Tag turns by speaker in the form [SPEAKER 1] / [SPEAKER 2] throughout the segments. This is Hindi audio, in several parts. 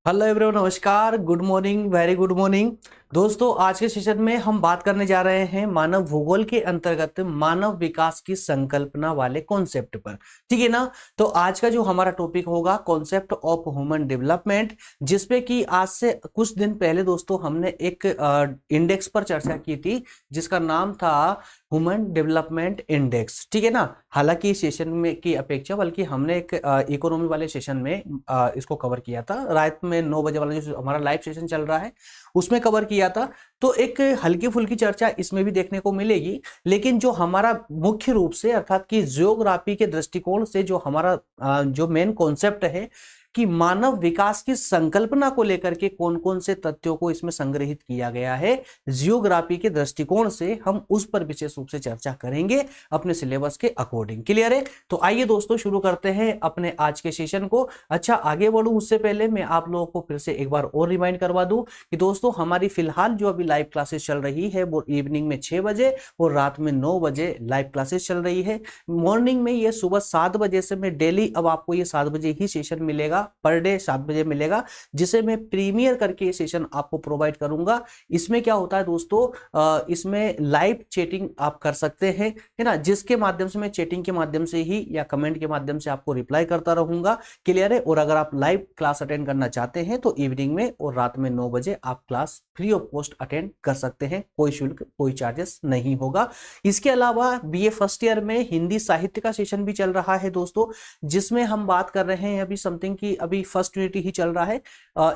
[SPEAKER 1] हेलो एवरीवन, नमस्कार, good morning, very good morning. दोस्तों, आज के सेशन में हम बात करने जा रहे हैं मानव भूगोल के अंतर्गत मानव विकास की संकल्पना वाले कॉन्सेप्ट पर। ठीक है ना। तो आज का जो हमारा टॉपिक होगा कॉन्सेप्ट ऑफ ह्यूमन डेवलपमेंट, जिसपे कि आज से कुछ दिन पहले दोस्तों हमने एक इंडेक्स पर चर्चा की थी जिसका नाम था ह्यूमन डेवलपमेंट इंडेक्स। ठीक है ना। हालांकि इस सेशन में की अपेक्षा बल्कि हमने एक इकोनॉमी वाले सेशन में इसको कवर किया था। रात में 9 बजे वाला जो हमारा लाइव सेशन चल रहा है उसमें कवर किया था। तो एक हल्की फुल्की चर्चा इसमें भी देखने को मिलेगी, लेकिन जो हमारा मुख्य रूप से अर्थात कि जियोग्राफी के दृष्टिकोण से जो हमारा जो मेन कॉन्सेप्ट है कि मानव विकास की संकल्पना को लेकर के कौन कौन से तथ्यों को इसमें संग्रहित किया गया है जियोग्राफी के दृष्टिकोण से, हम उस पर विशेष रूप से चर्चा करेंगे अपने सिलेबस के अकॉर्डिंग। क्लियर है। तो आइए दोस्तों शुरू करते हैं अपने आज के सेशन को। अच्छा, आगे बढ़ूं उससे पहले मैं आप लोगों को फिर से एक बार और रिमाइंड करवा दूं कि दोस्तों हमारी फिलहाल जो अभी लाइव क्लासेस चल रही है वो इवनिंग में 6 बजे और रात में 9 बजे लाइव क्लासेस चल रही है। मॉर्निंग में ये सुबह 7 बजे से मैं डेली अब आपको ये 7 बजे ही सेशन मिलेगा, पर डे 7 बजे मिलेगा, जिसे मैं प्रीमियर करके ये सेशन आपको प्रोवाइड करूंगा। इसमें क्या होता है दोस्तों, इसमें लाइव चैटिंग आप कर सकते हैं, है ना, जिसके माध्यम से मैं चैटिंग के माध्यम से ही या कमेंट के माध्यम से आपको रिप्लाई करता रहूंगा। क्लियर है। और अगर आप लाइव क्लास अटेंड करना चाहते हैं तो इवनिंग में और रात में 9 बजे आप class free of cost attend कर सकते हैं। कोई शुल्क, कोई चार्जेस नहीं होगा। इसके अलावा बीए फर्स्ट ईयर में हिंदी साहित्य का सेशन भी चल रहा है दोस्तों, जिसमें हम बात कर रहे हैं अभी समथिंग की अभी फर्स्ट यूनिट ही चल रहा है।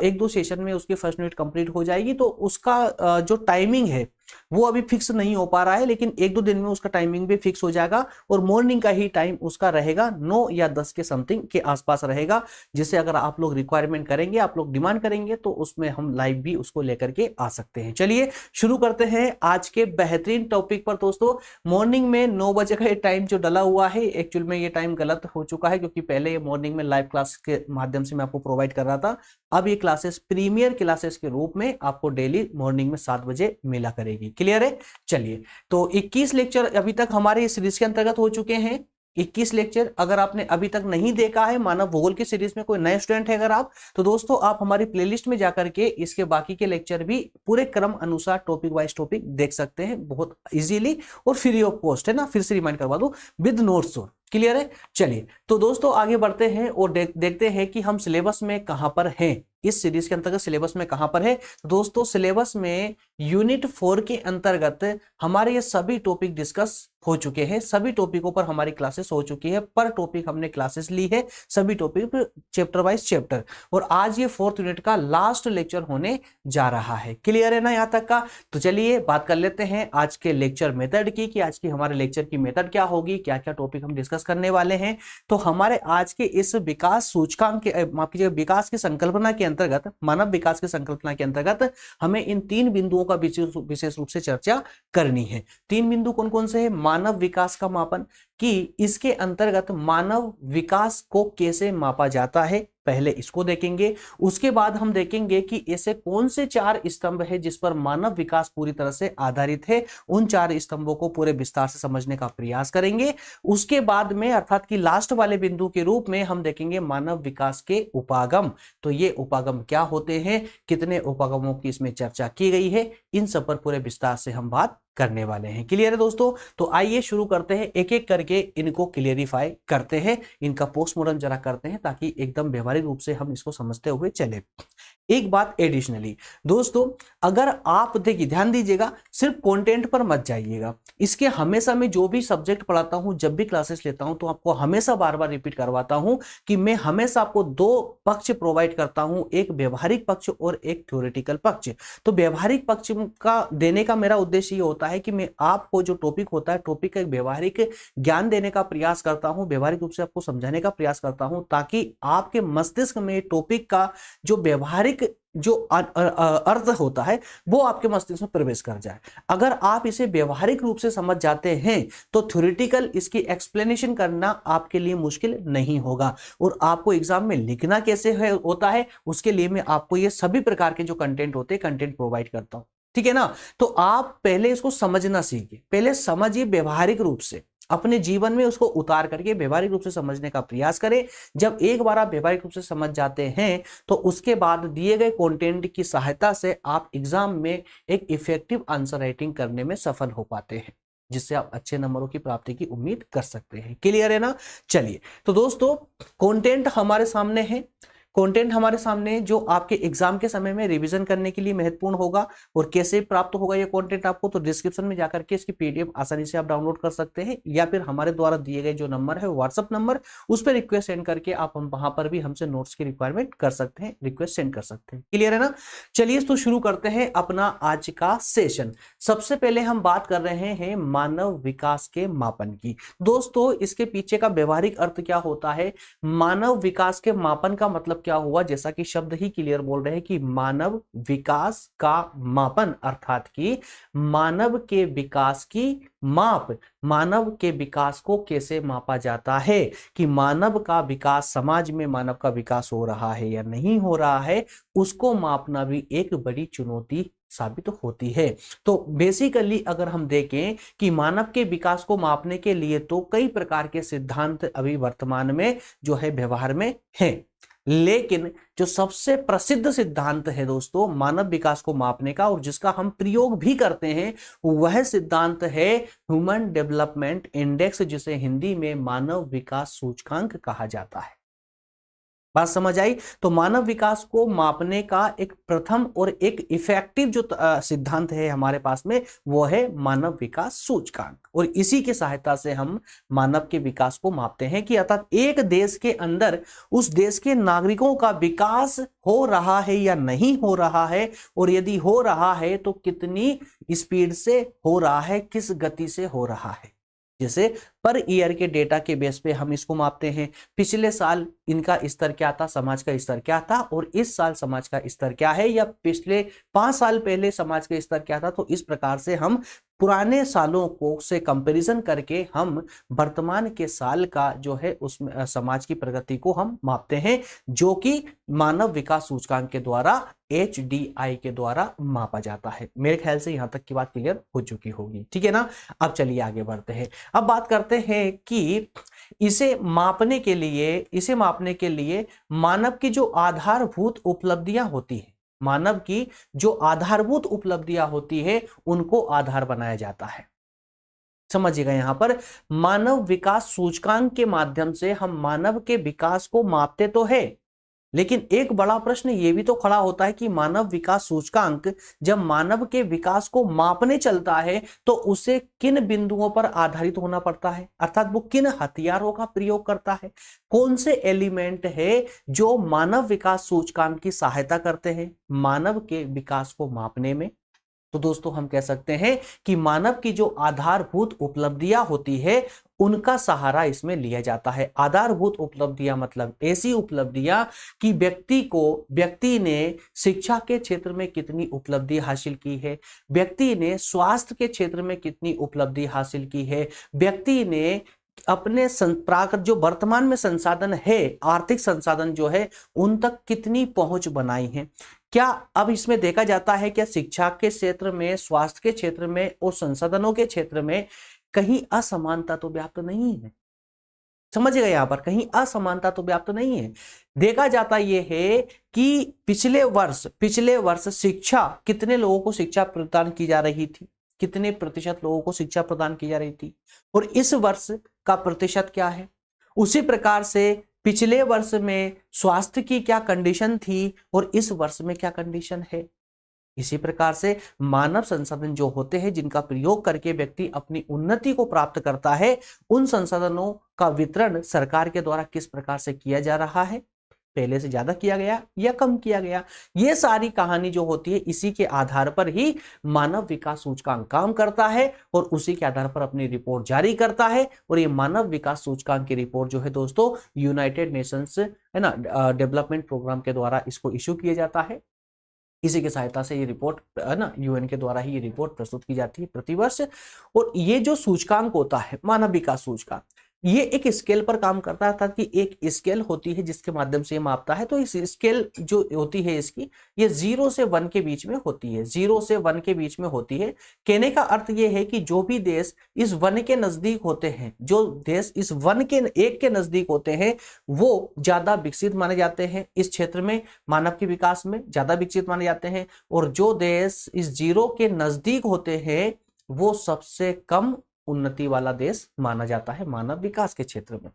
[SPEAKER 1] एक दो सेशन में उसकी फर्स्ट यूनिट कंप्लीट हो जाएगी, तो उसका जो टाइमिंग है वो अभी फिक्स नहीं हो पा रहा है, लेकिन एक दो दिन में उसका टाइमिंग भी फिक्स हो जाएगा और मॉर्निंग का ही टाइम उसका रहेगा, 9 या 10 के समथिंग के आसपास रहेगा। जिसे अगर आप लोग रिक्वायरमेंट करेंगे, आप लोग डिमांड करेंगे, तो उसमें हम लाइव भी उसको लेकर के आ सकते हैं। चलिए शुरू करते हैं आज के बेहतरीन टॉपिक पर दोस्तों। मॉर्निंग में 9 बजे का ये टाइम जो डला हुआ है, एक्चुअल में ये टाइम गलत हो चुका है, क्योंकि पहले ये मॉर्निंग में लाइव क्लास के माध्यम से मैं आपको प्रोवाइड कर रहा था। अब ये क्लासेस प्रीमियर क्लासेस के रूप में आपको डेली मॉर्निंग में 7 बजे मिला करेगी। क्लियर है। चलिए, तो 21 लेक्चर अभी तक हमारे इस सीरीज के अंतर्गत हो चुके हैं। 21 लेक्चर अगर आपने अभी तक नहीं देखा है मानव भूगोल की सीरीज में, कोई नए स्टूडेंट है अगर आप, तो दोस्तों आप हमारी प्लेलिस्ट में जाकर के इसके बाकी के लेक्चर भी पूरे क्रम अनुसार टॉपिक वाइज टॉपिक देख सकते हैं, बहुत इजीली और फ्री ऑफ कॉस्ट, है ना। फिर से रिमाइंड करवा दो, विद नोट्स। और क्लियर है। चलिए, तो दोस्तों आगे बढ़ते हैं और देखते हैं कि हम सिलेबस में कहां पर हैं। इस सीरीज के अंतर्गत सिलेबस में कहां पर है दोस्तों। सिलेबस में यूनिट 4 के अंतर्गत हमारे ये सभी टॉपिक डिस्कस हो चुके हैं, सभी टॉपिकों पर हमारी क्लासेस हो चुकी है, पर टॉपिक हमने क्लासेस ली है, सभी टॉपिक चैप्टर वाइज चैप्टर। और आज ये 4th यूनिट का लास्ट लेक्चर होने जा रहा है। क्लियर है ना यहां तक का। तो चलिए बात कर लेते हैं आज के लेक्चर मेथड की, कि आज की हमारे लेक्चर की मेथड क्या होगी, क्या क्या टॉपिक हम डिस्कस करने वाले हैं। तो हमारे आज के इस विकास सूचकांक के, माफ कीजिएगा, विकास की संकल्पना के अंतर्गत, मानव विकास की संकल्पना के अंतर्गत हमें इन 3 बिंदुओं का विशेष रूप से चर्चा करनी है। 3 बिंदु कौन कौन से हैं। मानव विकास का मापन, कि इसके अंतर्गत मानव विकास को कैसे मापा जाता है, पहले इसको देखेंगे। उसके बाद हम देखेंगे कि ऐसे कौन से 4 स्तंभ है जिस पर मानव विकास पूरी तरह से आधारित है, उन 4 स्तंभों को पूरे विस्तार से समझने का प्रयास करेंगे। उसके बाद में अर्थात कि लास्ट वाले बिंदु के रूप में हम देखेंगे मानव विकास के उपागम। तो ये उपागम क्या होते हैं, कितने उपागमों की इसमें चर्चा की गई है, इन सब पर पूरे विस्तार से हम बात करने वाले हैं। क्लियर है दोस्तों। तो आइए शुरू करते हैं, एक एक करके इनको क्लियरिफाई करते हैं, इनका पोस्टमार्टम जरा करते हैं, ताकि एकदम व्यवहारिक रूप से हम इसको समझते हुए चले। एक बात एडिशनली दोस्तों, अगर आप देखिए, ध्यान दीजिएगा, सिर्फ कंटेंट पर मत जाइएगा। इसके हमेशा मैं जो भी सब्जेक्ट पढ़ाता हूं, जब भी क्लासेस लेता हूं, तो आपको हमेशा बार बार रिपीट करवाता हूं कि मैं हमेशा आपको 2 पक्ष प्रोवाइड करता हूं, एक व्यवहारिक पक्ष और एक थ्योरेटिकल पक्ष। तो व्यवहारिक पक्ष का देने का मेरा उद्देश्य ये होता है कि मैं आपको जो टॉपिक होता है, टॉपिक का एक व्यवहारिक ज्ञान देने का प्रयास करता हूं, व्यवहारिक रूप से आपको समझाने का प्रयास करता हूं, ताकि आपके मस्तिष्क में टॉपिक का जो व्यवहारिक जो अर्थ होता है वो आपके मस्तिष्क में प्रवेश कर जाए। अगर आप इसे व्यवहारिक रूप से समझ जाते हैं तो थ्योरेटिकल इसकी एक्सप्लेनेशन करना आपके लिए मुश्किल नहीं होगा। और आपको एग्जाम में लिखना कैसे होता है, उसके लिए मैं आपको ये सभी प्रकार के जो कंटेंट होते हैं, कंटेंट प्रोवाइड करता हूं। ठीक है ना। तो आप पहले इसको समझना सीखिए, पहले समझिए व्यवहारिक रूप से, अपने जीवन में उसको उतार करके व्यवहारिक रूप से समझने का प्रयास करें। जब एक बार आप व्यवहारिक रूप से समझ जाते हैं तो उसके बाद दिए गए कंटेंट की सहायता से आप एग्जाम में एक इफेक्टिव आंसर राइटिंग करने में सफल हो पाते हैं, जिससे आप अच्छे नंबरों की प्राप्ति की उम्मीद कर सकते हैं। क्लियर है ना? चलिए, तो दोस्तों कंटेंट हमारे सामने है। कंटेंट हमारे सामने जो आपके एग्जाम के समय में रिवीजन करने के लिए महत्वपूर्ण होगा। और कैसे प्राप्त होगा ये कंटेंट आपको, तो डिस्क्रिप्शन में जाकर के इसकी पीडीएफ आसानी से आप डाउनलोड कर सकते हैं, या फिर हमारे द्वारा दिए गए जो नंबर है व्हाट्सएप नंबर, उस पर रिक्वेस्ट सेंड करके आप हम वहां पर भी हमसे नोट्स की रिक्वायरमेंट कर सकते हैं, रिक्वेस्ट सेंड कर सकते हैं। क्लियर है ना? चलिए तो शुरू करते हैं अपना आज का सेशन। सबसे पहले हम बात कर रहे हैं मानव विकास के मापन की। दोस्तों इसके पीछे का व्यवहारिक अर्थ क्या होता है? मानव विकास के मापन का मतलब क्या हुआ? जैसा कि शब्द ही क्लियर बोल रहे हैं कि मानव विकास का मापन, अर्थात कि मानव के विकास की माप, मानव के विकास को कैसे मापा जाता है, कि मानव का विकास, समाज में मानव का विकास हो रहा है या नहीं हो रहा है, उसको मापना भी एक बड़ी चुनौती साबित होती है। तो बेसिकली अगर हम देखें कि मानव के विकास को मापने के लिए तो कई प्रकार के सिद्धांत अभी वर्तमान में जो है व्यवहार में हैं, लेकिन जो सबसे प्रसिद्ध सिद्धांत है दोस्तों मानव विकास को मापने का, और जिसका हम प्रयोग भी करते हैं, वह सिद्धांत है ह्यूमन डेवलपमेंट इंडेक्स, जिसे हिंदी में मानव विकास सूचकांक कहा जाता है। बात समझ आई? तो मानव विकास को मापने का एक प्रथम और एक इफेक्टिव जो सिद्धांत है हमारे पास में, वो है मानव विकास सूचकांक। और इसी की सहायता से हम मानव के विकास को मापते हैं, कि अर्थात एक देश के अंदर उस देश के नागरिकों का विकास हो रहा है या नहीं हो रहा है, और यदि हो रहा है तो कितनी स्पीड से हो रहा है, किस गति से हो रहा है। जैसे पर ईयर के डेटा के बेस पे हम इसको मापते हैं, पिछले साल इनका स्तर क्या था, समाज का स्तर क्या था, और इस साल समाज का स्तर क्या है, या पिछले 5 साल पहले समाज का स्तर क्या था। तो इस प्रकार से हम पुराने सालों को से कंपैरिजन करके हम वर्तमान के साल का जो है उसमें समाज की प्रगति को हम मापते हैं, जो कि मानव विकास सूचकांक के द्वारा HDI के द्वारा मापा जाता है। मेरे ख्याल से यहां तक की बात क्लियर हो चुकी होगी, ठीक है ना? अब चलिए आगे बढ़ते हैं। अब बात करते हैं कि इसे मापने के लिए मानव की जो आधारभूत उपलब्धियां होती है, मानव की जो आधारभूत उपलब्धियां होती है, उनको आधार बनाया जाता है। समझिएगा, यहां पर मानव विकास सूचकांक के माध्यम से हम मानव के विकास को मापते तो है, लेकिन एक बड़ा प्रश्न ये भी तो खड़ा होता है कि मानव विकास सूचकांक जब मानव के विकास को मापने चलता है तो उसे किन बिंदुओं पर आधारित होना पड़ता है, अर्थात वो किन हथियारों का प्रयोग करता है, कौन से एलिमेंट है जो मानव विकास सूचकांक की सहायता करते हैं मानव के विकास को मापने में। तो दोस्तों हम कह सकते हैं कि मानव की जो आधारभूत उपलब्धियां होती है, उनका सहारा इसमें लिया जाता है। आधारभूत उपलब्धियां मतलब ऐसी उपलब्धियां कि व्यक्ति ने शिक्षा के क्षेत्र में कितनी उपलब्धि हासिल की है, व्यक्ति ने स्वास्थ्य के क्षेत्र में कितनी उपलब्धि हासिल की है, व्यक्ति ने अपने प्राकृतिक जो वर्तमान में संसाधन है, आर्थिक संसाधन जो है, उन तक कितनी पहुंच बनाई है। क्या अब इसमें देखा जाता है क्या शिक्षा के क्षेत्र में, स्वास्थ्य के क्षेत्र में और संसाधनों के क्षेत्र में कहीं असमानता तो व्याप्त नहीं है? समझिएगा, यहां पर कहीं असमानता तो व्याप्त नहीं है। देखा जाता यह है कि पिछले वर्ष शिक्षा, कितने लोगों को शिक्षा प्रदान की जा रही थी, कितने प्रतिशत लोगों को शिक्षा प्रदान की जा रही थी, और इस वर्ष का प्रतिशत क्या है। उसी प्रकार से पिछले वर्ष में स्वास्थ्य की क्या कंडीशन थी और इस वर्ष में क्या कंडीशन है। इसी प्रकार से मानव संसाधन जो होते हैं, जिनका प्रयोग करके व्यक्ति अपनी उन्नति को प्राप्त करता है, उन संसाधनों का वितरण सरकार के द्वारा किस प्रकार से किया जा रहा है, पहले से ज्यादा किया गया या कम किया गया। ये सारी कहानी जो होती है, इसी के आधार पर ही मानव विकास सूचकांक काम करता है और उसी के आधार पर अपनी रिपोर्ट जारी करता है। और ये मानव विकास सूचकांक की रिपोर्ट जो है दोस्तों, यूनाइटेड नेशंस है ना डेवलपमेंट प्रोग्राम के द्वारा इसको इश्यू किया जाता है। इसी की सहायता से ये रिपोर्ट है ना UN के द्वारा ही ये रिपोर्ट प्रस्तुत की जाती है प्रतिवर्ष। और ये जो सूचकांक होता है मानव विकास सूचकांक, ये एक स्केल पर काम करता है, अर्थात कि एक स्केल होती है जिसके माध्यम से ये मापता है। तो इस स्केल जो होती है इसकी, ये 0 से 1 के बीच में होती है, 0 से 1 के बीच में होती है। कहने का अर्थ ये है कि जो भी देश इस 1 के नजदीक होते हैं, जो देश इस 1 के 1 के नजदीक होते हैं, वो ज्यादा विकसित माने जाते हैं, इस क्षेत्र में मानव के विकास में ज्यादा विकसित माने जाते हैं। और जो देश इस 0 के नजदीक होते हैं, वो सबसे कम उन्नति वाला देश माना जाता है मानव विकास के क्षेत्र में।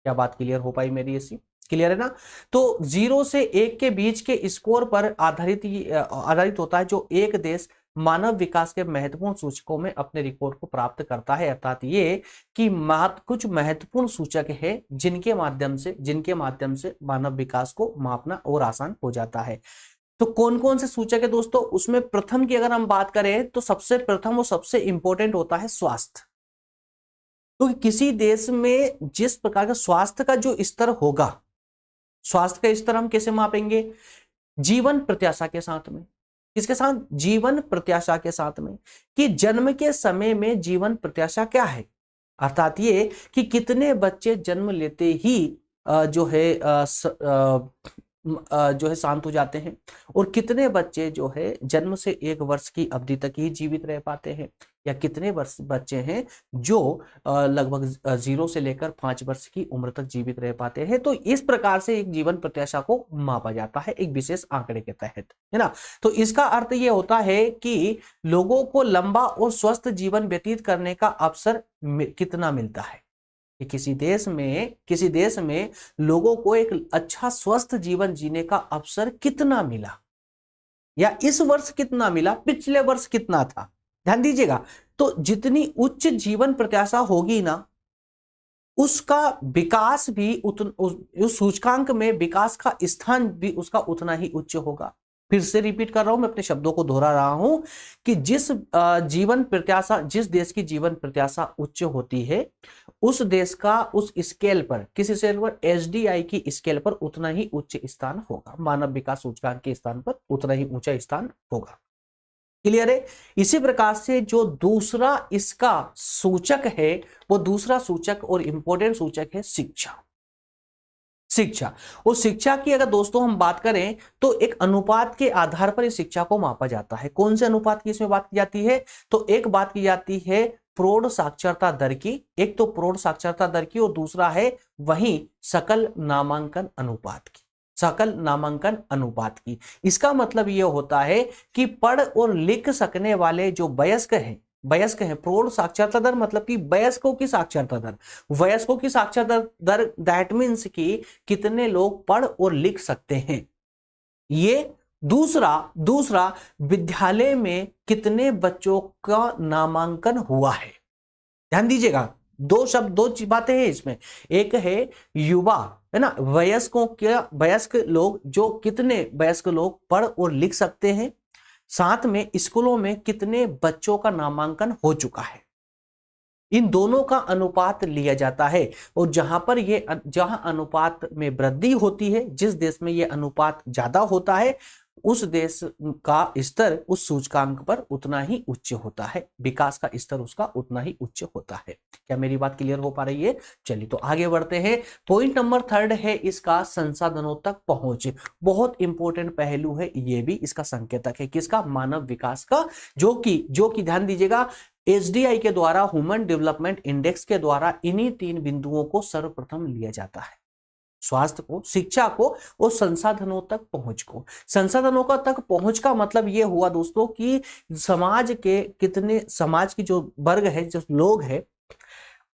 [SPEAKER 1] क्या बात क्लियर हो पाई मेरी? ऐसी क्लियर है ना? तो 0 से 1 के बीच के स्कोर पर आधारित होता है जो एक देश मानव विकास के महत्वपूर्ण सूचकों में अपने रिकॉर्ड को प्राप्त करता है। अर्थात ये कि कुछ महत्वपूर्ण सूचक है जिनके माध्यम से मानव विकास को मापना और आसान हो जाता है। तो कौन कौन से सूचक है दोस्तों? उसमें प्रथम की अगर हम बात करें तो सबसे प्रथम और सबसे इंपॉर्टेंट होता है स्वास्थ्य। तो किसी देश में जिस प्रकार का स्वास्थ्य का जो स्तर होगा, स्वास्थ्य का स्तर हम कैसे मापेंगे? जीवन प्रत्याशा के साथ में। किसके साथ? जीवन प्रत्याशा के साथ में, कि जन्म के समय में जीवन प्रत्याशा क्या है। अर्थात ये कि कितने बच्चे जन्म लेते ही जो है शांत हो जाते हैं, और कितने बच्चे जो है जन्म से 1 वर्ष की अवधि तक ही जीवित रह पाते हैं, या कितने बच्चे हैं जो लगभग 0 से लेकर 5 वर्ष की उम्र तक जीवित रह पाते हैं। तो इस प्रकार से एक जीवन प्रत्याशा को मापा जाता है एक विशेष आंकड़े के तहत, है ना। तो इसका अर्थ ये होता है कि लोगों को लंबा और स्वस्थ जीवन व्यतीत करने का अवसर कितना मिलता है, कि किसी देश में लोगों को एक अच्छा स्वस्थ जीवन जीने का अवसर कितना मिला, या इस वर्ष कितना मिला, पिछले वर्ष कितना था। ध्यान दीजिएगा। तो जितनी उच्च जीवन प्रत्याशा होगी ना, उसका विकास भी उस सूचकांक में विकास का स्थान भी उसका उतना ही उच्च होगा। फिर से रिपीट कर रहा हूं, मैं अपने शब्दों को दोहरा रहा हूं कि जिस देश की जीवन प्रत्याशा उच्च होती है, उस देश का उस स्केल पर, किसी स्केल पर, एसडीआई की स्केल पर उतना ही उच्च स्थान होगा, मानव विकास सूचकांक के स्थान पर उतना ही ऊंचा स्थान होगा। क्लियर है? इसी प्रकार से जो दूसरा इसका सूचक है, वो दूसरा सूचक और इंपॉर्टेंट सूचक है शिक्षा। और शिक्षा की अगर दोस्तों हम बात करें तो एक अनुपात के आधार पर इस शिक्षा को मापा जाता है। कौन से अनुपात की इसमें बात की जाती है? तो एक बात की जाती है प्रौढ़ साक्षरता दर की, एक तो प्रौढ़ साक्षरता दर की, और दूसरा है वहीं सकल नामांकन अनुपात की। इसका मतलब यह होता है कि पढ़ और लिख सकने वाले जो वयस्क हैं, प्रौढ़ साक्षरता दर मतलब कि वयस्कों की साक्षरता दर, दैट मीन्स कि कितने लोग पढ़ और लिख सकते हैं। ये दूसरा विद्यालय में कितने बच्चों का नामांकन हुआ है। ध्यान दीजिएगा, दो बातें हैं इसमें। एक है युवा, है ना, वयस्क लोग, जो कितने वयस्क लोग पढ़ और लिख सकते हैं, साथ में स्कूलों में कितने बच्चों का नामांकन हो चुका है। इन दोनों का अनुपात लिया जाता है, और जहां अनुपात में वृद्धि होती है, जिस देश में यह अनुपात ज्यादा होता है, उस देश का स्तर उस सूचकांक पर उतना ही उच्च होता है, विकास का स्तर उसका उतना ही उच्च होता है। क्या मेरी बात क्लियर हो पा रही है? चलिए तो आगे बढ़ते हैं। पॉइंट नंबर 3 है इसका संसाधनों तक पहुंच। बहुत इंपॉर्टेंट पहलू है ये भी, इसका संकेतक है किसका? मानव विकास का, जो कि ध्यान दीजिएगा एसडीआई के द्वारा, ह्यूमन डेवलपमेंट इंडेक्स के द्वारा इन्हीं 3 बिंदुओं को सर्वप्रथम लिया जाता है, स्वास्थ्य को, शिक्षा को और संसाधनों तक पहुंच को। संसाधनों का तक पहुंच का मतलब यह हुआ दोस्तों कि समाज की जो वर्ग है, जो लोग हैं,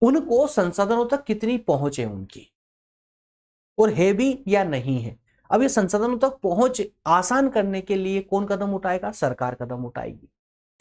[SPEAKER 1] उनको संसाधनों तक कितनी पहुंच है उनकी, और है भी या नहीं है। अब ये संसाधनों तक पहुंच आसान करने के लिए कौन कदम उठाएगा? सरकार कदम उठाएगी।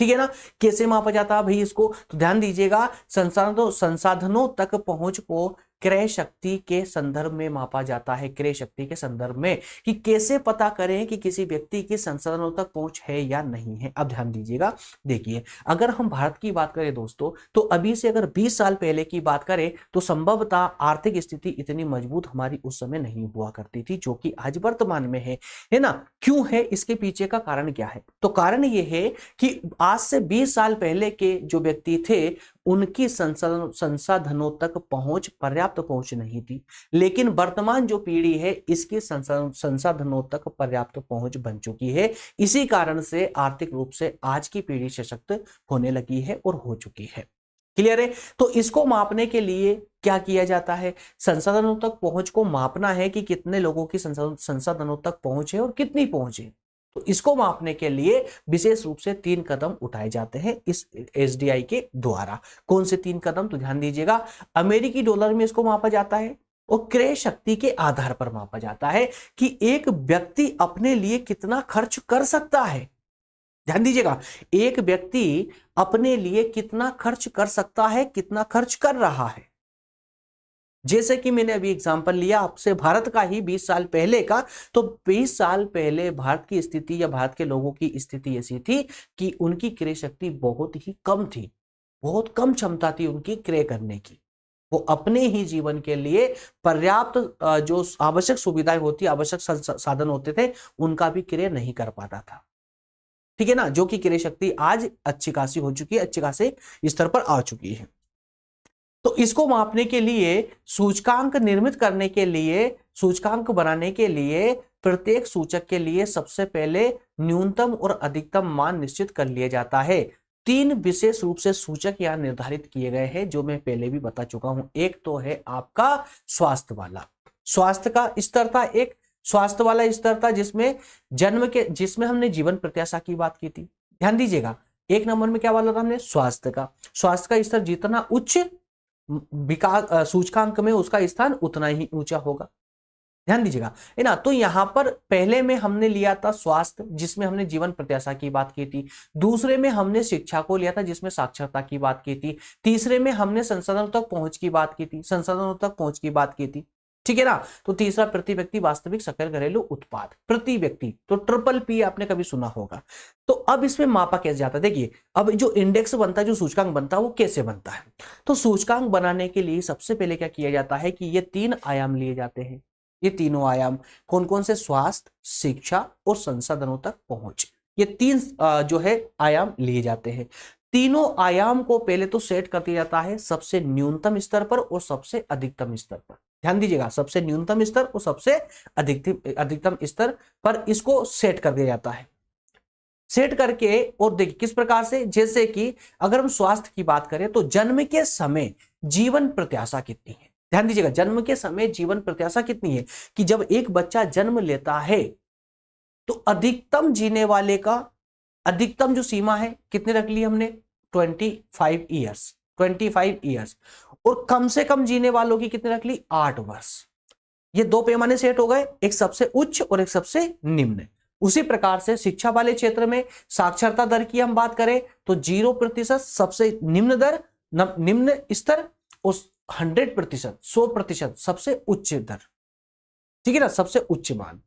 [SPEAKER 1] ठीक है ना। कैसे मापा जाता है भाई इसको? तो ध्यान दीजिएगा, संसाधनों तक पहुंच को क्रय शक्ति के संदर्भ में मापा जाता है। क्रय शक्ति के संदर्भ में कि कैसे पता करें कि किसी व्यक्ति की संसाधनों तक पहुंच है या नहीं है। अब ध्यान दीजिएगा, देखिए अगर हम भारत की बात करें दोस्तों, तो अभी से अगर 20 साल पहले की बात करें तो संभवतः आर्थिक स्थिति इतनी मजबूत हमारी उस समय नहीं हुआ करती थी, जो कि आज वर्तमान में है ना। क्यों है? इसके पीछे का कारण क्या है? तो कारण यह है कि आज से 20 साल पहले के जो व्यक्ति थे, उनकी संसाधनों तक पहुंच पर्याप्त पहुंच नहीं थी। लेकिन वर्तमान जो पीढ़ी है इसकी संसाधनों तक पर्याप्त पहुंच बन चुकी है। इसी कारण से आर्थिक रूप से आज की पीढ़ी सशक्त होने लगी है और हो चुकी है। क्लियर है? तो इसको मापने के लिए क्या किया जाता है? संसाधनों तक पहुंच को मापना है कि कितने लोगों की संसाधनों तक पहुंच है और कितनी पहुंच है। तो इसको मापने के लिए विशेष रूप से 3 कदम उठाए जाते हैं इस एसडीआई के द्वारा। कौन से 3 कदम? तो ध्यान दीजिएगा, अमेरिकी डॉलर में इसको मापा जाता है और क्रय शक्ति के आधार पर मापा जाता है कि एक व्यक्ति अपने लिए कितना खर्च कर सकता है। ध्यान दीजिएगा, एक व्यक्ति अपने लिए कितना खर्च कर सकता है, कितना खर्च कर रहा है। जैसे कि मैंने अभी एग्जांपल लिया आपसे भारत का ही 20 साल पहले का, तो 20 साल पहले भारत की स्थिति या भारत के लोगों की स्थिति ऐसी थी कि उनकी क्रय शक्ति बहुत ही कम थी, बहुत कम क्षमता थी उनकी क्रय करने की। वो अपने ही जीवन के लिए पर्याप्त जो आवश्यक सुविधाएं होती, आवश्यक साधन होते थे, उनका भी क्रय नहीं कर पाता था। ठीक है ना? जो कि क्रय शक्ति आज अच्छी खासी हो चुकी है, अच्छे खासे स्तर पर आ चुकी है। तो इसको मापने के लिए, सूचकांक निर्मित करने के लिए, सूचकांक बनाने के लिए प्रत्येक सूचक के लिए सबसे पहले न्यूनतम और अधिकतम मान निश्चित कर लिया जाता है। 3 विशेष रूप से सूचक यहां निर्धारित किए गए हैं जो मैं पहले भी बता चुका हूं। एक तो है आपका स्वास्थ्य वाला, स्वास्थ्य का स्तर था, एक स्वास्थ्य वाला स्तर था जिसमें हमने जीवन प्रत्याशा की बात की थी। ध्यान दीजिएगा, 1 नंबर में क्या बोला था हमने? स्वास्थ्य का। स्वास्थ्य का स्तर जितना उच्च, विकास सूचकांक में उसका स्थान उतना ही ऊंचा होगा। ध्यान दीजिएगा, है ना? तो यहां पर पहले में हमने लिया था स्वास्थ्य, जिसमें हमने जीवन प्रत्याशा की बात की थी। दूसरे में हमने शिक्षा को लिया था, जिसमें साक्षरता की बात की थी। तीसरे में हमने संसाधनों तक पहुंच की बात की थी, संसाधनों तक पहुंच की बात की थी। ठीक है ना? तो तीसरा प्रति व्यक्ति वास्तविक सकल घरेलू उत्पाद, प्रति व्यक्ति, तो ट्रिपल पी आपने कभी सुना होगा। तो अब इसमें मापा कैसे जाता है? देखिए, अब जो इंडेक्स बनता है, जो सूचकांक बनता है, वो कैसे बनता है? तो सूचकांक बनाने के लिए सबसे पहले क्या किया जाता है कि ये 3 आयाम लिए जाते हैं। ये तीनों आयाम कौन कौन से? स्वास्थ्य, शिक्षा और संसाधनों तक पहुंच। ये 3 जो है आयाम लिए जाते हैं। तीनों आयाम को पहले तो सेट कर दिया जाता है सबसे न्यूनतम स्तर पर और सबसे अधिकतम स्तर पर। ध्यान दीजिएगा, सबसे न्यूनतम स्तर और सबसे अधिकतम स्तर पर इसको सेट कर दिया जाता है। सेट करके, और देखिए किस प्रकार से, जैसे कि अगर हम स्वास्थ्य की बात करें तो जन्म के समय जीवन प्रत्याशा कितनी है? ध्यान दीजिएगा, जन्म के समय जीवन प्रत्याशा कितनी है कि जब एक बच्चा जन्म लेता है तो अधिकतम जीने वाले का अधिकतम जो सीमा है कितने रख ली हमने? 25 ईयर्स, 25 ईयर्स। और कम से कम जीने वालों की कितने रख ली? 8 वर्ष। ये 2 पैमाने सेट हो गए, एक सबसे उच्च और एक सबसे निम्न। उसी प्रकार से शिक्षा वाले क्षेत्र में साक्षरता दर की हम बात करें तो 0% सबसे निम्न दर, निम्न स्तर, और 100%, 100% सबसे उच्च दर। ठीक है ना? सबसे उच्च मान,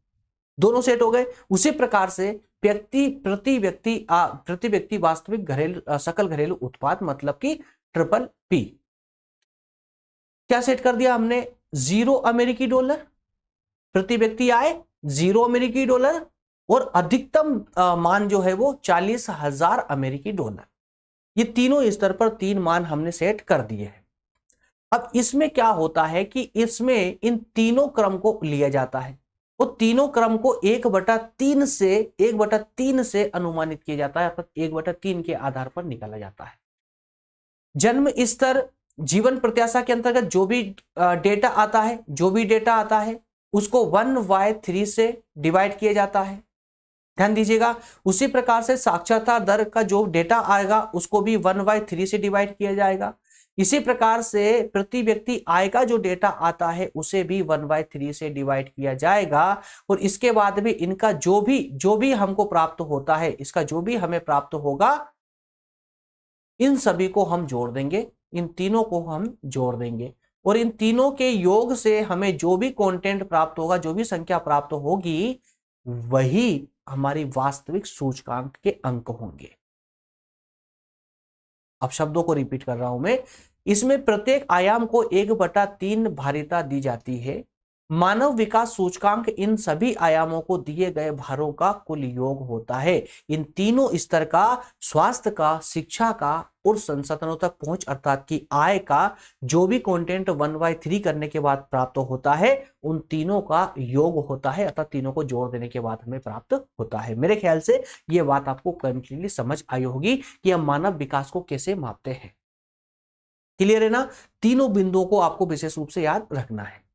[SPEAKER 1] दोनों सेट हो गए। उसी प्रकार से प्रति व्यक्ति वास्तविक घरेलू सकल घरेलू उत्पाद, मतलब कि ट्रिपल पी, क्या सेट कर दिया हमने? 0 अमेरिकी डॉलर प्रति व्यक्ति आए, 0 अमेरिकी डॉलर, और अधिकतम मान जो है वो 40,000 अमेरिकी डॉलर। ये तीनों स्तर पर 3 मान हमने सेट कर दिए हैं। अब इसमें क्या होता है कि इसमें इन तीनों क्रम को लिया जाता है, वो तीनों क्रम को 1/3 से अनुमानित किया जाता है, अर्थात 1/3 के आधार पर निकाला जाता है। जन्म स्तर, जीवन प्रत्याशा के अंतर्गत जो भी डेटा आता है उसको 1/3 से डिवाइड किया जाता है। ध्यान दीजिएगा, उसी प्रकार से साक्षरता दर का जो डेटा आएगा उसको भी 1/3 से डिवाइड किया जाएगा। इसी प्रकार से प्रति व्यक्ति आय का जो डेटा आता है उसे भी 1/3 से डिवाइड किया जाएगा। और इसके बाद भी इनका जो भी हमको प्राप्त होता है, इसका जो भी हमें प्राप्त होगा, इन सभी को हम जोड़ देंगे, इन तीनों को हम जोड़ देंगे, और इन तीनों के योग से हमें जो भी कंटेंट प्राप्त होगा, जो भी संख्या प्राप्त होगी, वही हमारी वास्तविक सूचकांक के अंक होंगे। अब शब्दों को रिपीट कर रहा हूं मैं। इसमें प्रत्येक आयाम को 1/3 भारिता दी जाती है। मानव विकास सूचकांक इन सभी आयामों को दिए गए भारों का कुल योग होता है। इन तीनों स्तर का, स्वास्थ्य का, शिक्षा का और संसाधनों तक पहुंच अर्थात की आय का जो भी कंटेंट 1/3 करने के बाद प्राप्त होता है, उन तीनों का योग होता है, अर्थात तीनों को जोड़ देने के बाद हमें प्राप्त होता है। मेरे ख्याल से यह बात आपको कंप्लीटली समझ आई होगी कि हम मानव विकास को कैसे मापते हैं। क्लियर है ना? तीनों बिंदुओं को आपको विशेष रूप से याद रखना है।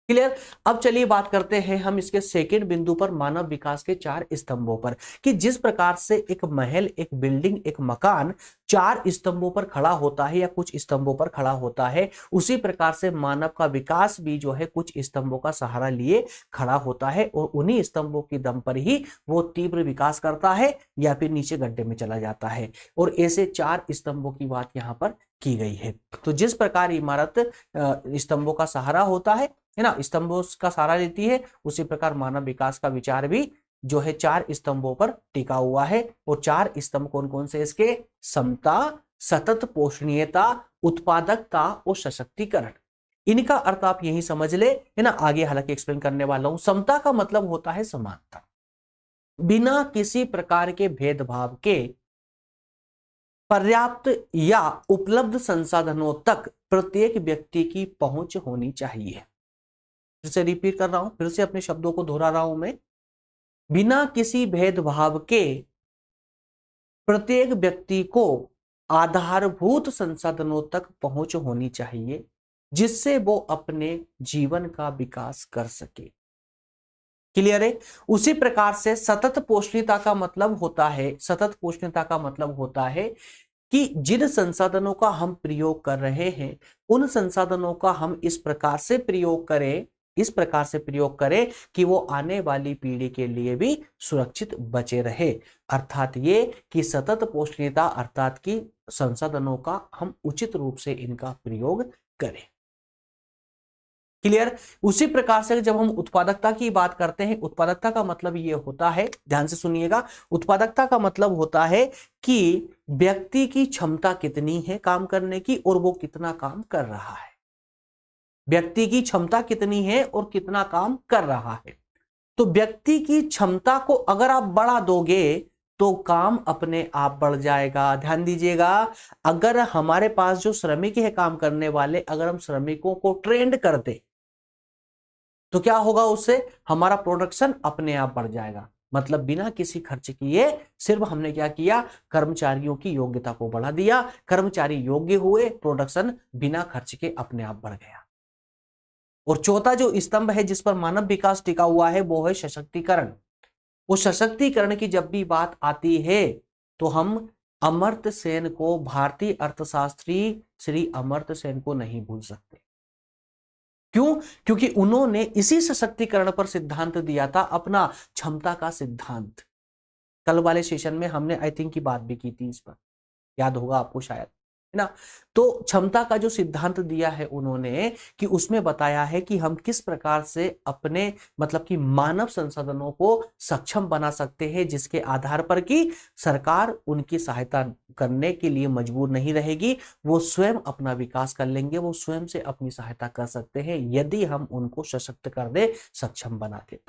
[SPEAKER 1] क्लियर? अब चलिए बात करते हैं हम इसके सेकंड बिंदु पर, मानव विकास के 4 स्तंभों पर, कि जिस प्रकार से एक महल, एक बिल्डिंग, एक मकान 4 स्तंभों पर खड़ा होता है या कुछ स्तंभों पर खड़ा होता है, उसी प्रकार से मानव का विकास भी जो है कुछ स्तंभों का सहारा लिए खड़ा होता है और उन्हीं स्तंभों के दम पर ही वो तीव्र विकास करता है या फिर नीचे गड्ढे में चला जाता है। और ऐसे 4 स्तंभों की बात यहाँ पर की गई है। तो जिस प्रकार इमारत स्तंभों का सहारा होता है ना, स्तंभों का सहारा लेती है, उसी प्रकार मानव विकास का विचार भी जो है 4 स्तंभों पर टिका हुआ है। और 4 स्तंभ कौन कौन से इसके? समता, सतत पोषणीयता, उत्पादकता और सशक्तिकरण। इनका अर्थ आप यही समझ ले, है ना, आगे हालांकि एक्सप्लेन करने वाला हूं। समता का मतलब होता है समानता, बिना किसी प्रकार के भेदभाव के पर्याप्त या उपलब्ध संसाधनों तक प्रत्येक व्यक्ति की पहुंच होनी चाहिए। फिर से रिपीट कर रहा हूं, फिर से अपने शब्दों को दोहरा रहा हूं मैं। बिना किसी भेदभाव के प्रत्येक व्यक्ति को आधारभूत संसाधनों तक पहुंच होनी चाहिए, जिससे वो अपने जीवन का विकास कर सके। क्लियर है? उसी प्रकार से सतत पोषणीयता का मतलब होता है, सतत पोषणीयता का मतलब होता है कि जिन संसाधनों का हम प्रयोग कर रहे हैं, उन संसाधनों का हम इस प्रकार से प्रयोग करें, इस प्रकार से प्रयोग करें कि वो आने वाली पीढ़ी के लिए भी सुरक्षित बचे रहे। अर्थात ये कि सतत पोषणीयता अर्थात कि संसाधनों का हम उचित रूप से इनका प्रयोग करें। क्लियर? उसी प्रकार से जब हम उत्पादकता की बात करते हैं, उत्पादकता का मतलब ये होता है, ध्यान से सुनिएगा, उत्पादकता का मतलब होता है कि व्यक्ति की क्षमता कितनी है काम करने की और वो कितना काम कर रहा है। व्यक्ति की क्षमता कितनी है और कितना काम कर रहा है। तो व्यक्ति की क्षमता को अगर आप बढ़ा दोगे तो काम अपने आप बढ़ जाएगा। ध्यान दीजिएगा, अगर हमारे पास जो श्रमिक है काम करने वाले, अगर हम श्रमिकों को ट्रेंड कर दे तो क्या होगा? उससे हमारा प्रोडक्शन अपने आप बढ़ जाएगा। मतलब बिना किसी खर्च किए सिर्फ हमने क्या किया? कर्मचारियों की योग्यता को बढ़ा दिया, कर्मचारी योग्य हुए, प्रोडक्शन बिना खर्च के अपने आप बढ़ गया। और चौथा जो स्तंभ है जिस पर मानव विकास टिका हुआ है वो है सशक्तिकरण। उस सशक्तिकरण की जब भी बात आती है तो हम अमर्त्य सेन को, भारतीय अर्थशास्त्री श्री अमर्त्य सेन को नहीं भूल सकते। क्यों? क्योंकि उन्होंने इसी सशक्तिकरण पर सिद्धांत दिया था, अपना क्षमता का सिद्धांत। कल वाले सेशन में हमने आई थिंक की बात भी की थी इस पर, याद होगा आपको शायद, है ना। तो क्षमता का जो सिद्धांत दिया है उन्होंने, कि उसमें बताया है कि हम किस प्रकार से अपने मतलब कि मानव संसाधनों को सक्षम बना सकते हैं, जिसके आधार पर कि सरकार उनकी सहायता करने के लिए मजबूर नहीं रहेगी, वो स्वयं अपना विकास कर लेंगे, वो स्वयं से अपनी सहायता कर सकते हैं यदि हम उनको सशक्त कर दे, सक्षम बना के।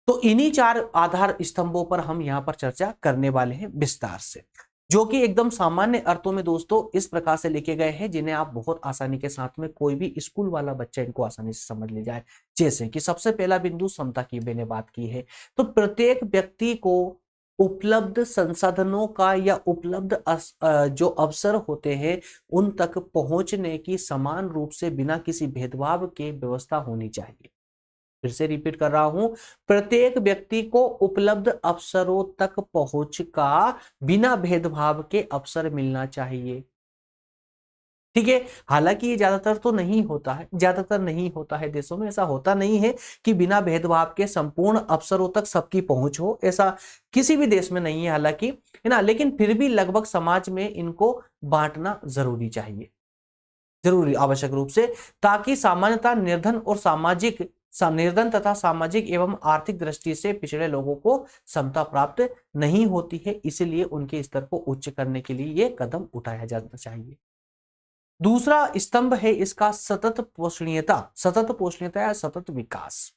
[SPEAKER 1] तो इन्हीं 4 आधार स्तंभों पर हम यहां पर चर्चा करने वाले हैं विस्तार से, जो कि एकदम सामान्य अर्थों में दोस्तों इस प्रकार से लिखे गए हैं जिन्हें आप बहुत आसानी के साथ में, कोई भी स्कूल वाला बच्चा इनको आसानी से समझ ले जाए। जैसे कि सबसे पहला बिंदु समता की मैंने बात की है, तो प्रत्येक व्यक्ति को उपलब्ध संसाधनों का या उपलब्ध जो अवसर होते हैं उन तक पहुंचने की समान रूप से बिना किसी भेदभाव के व्यवस्था होनी चाहिए। फिर से रिपीट कर रहा हूं, प्रत्येक व्यक्ति को उपलब्ध अवसरों तक पहुंच का बिना भेदभाव के अवसर मिलना चाहिए। ठीक है, हालांकि ये ज्यादातर तो नहीं होता है, ज्यादातर नहीं होता है देशों में, ऐसा होता नहीं है कि बिना भेदभाव के संपूर्ण अवसरों तक सबकी पहुंच हो, ऐसा किसी भी देश में नहीं है हालांकि, है ना। लेकिन फिर भी लगभग समाज में इनको बांटना जरूरी चाहिए, जरूरी आवश्यक रूप से, ताकि सामान्यतः निर्धन तथा सामाजिक एवं आर्थिक दृष्टि से पिछड़े लोगों को समता प्राप्त नहीं होती है, इसलिए उनके स्तर को उच्च करने के लिए यह कदम उठाया जाना चाहिए। दूसरा स्तंभ है इसका सतत पोषणीयता। सतत पोषणीयता या सतत विकास।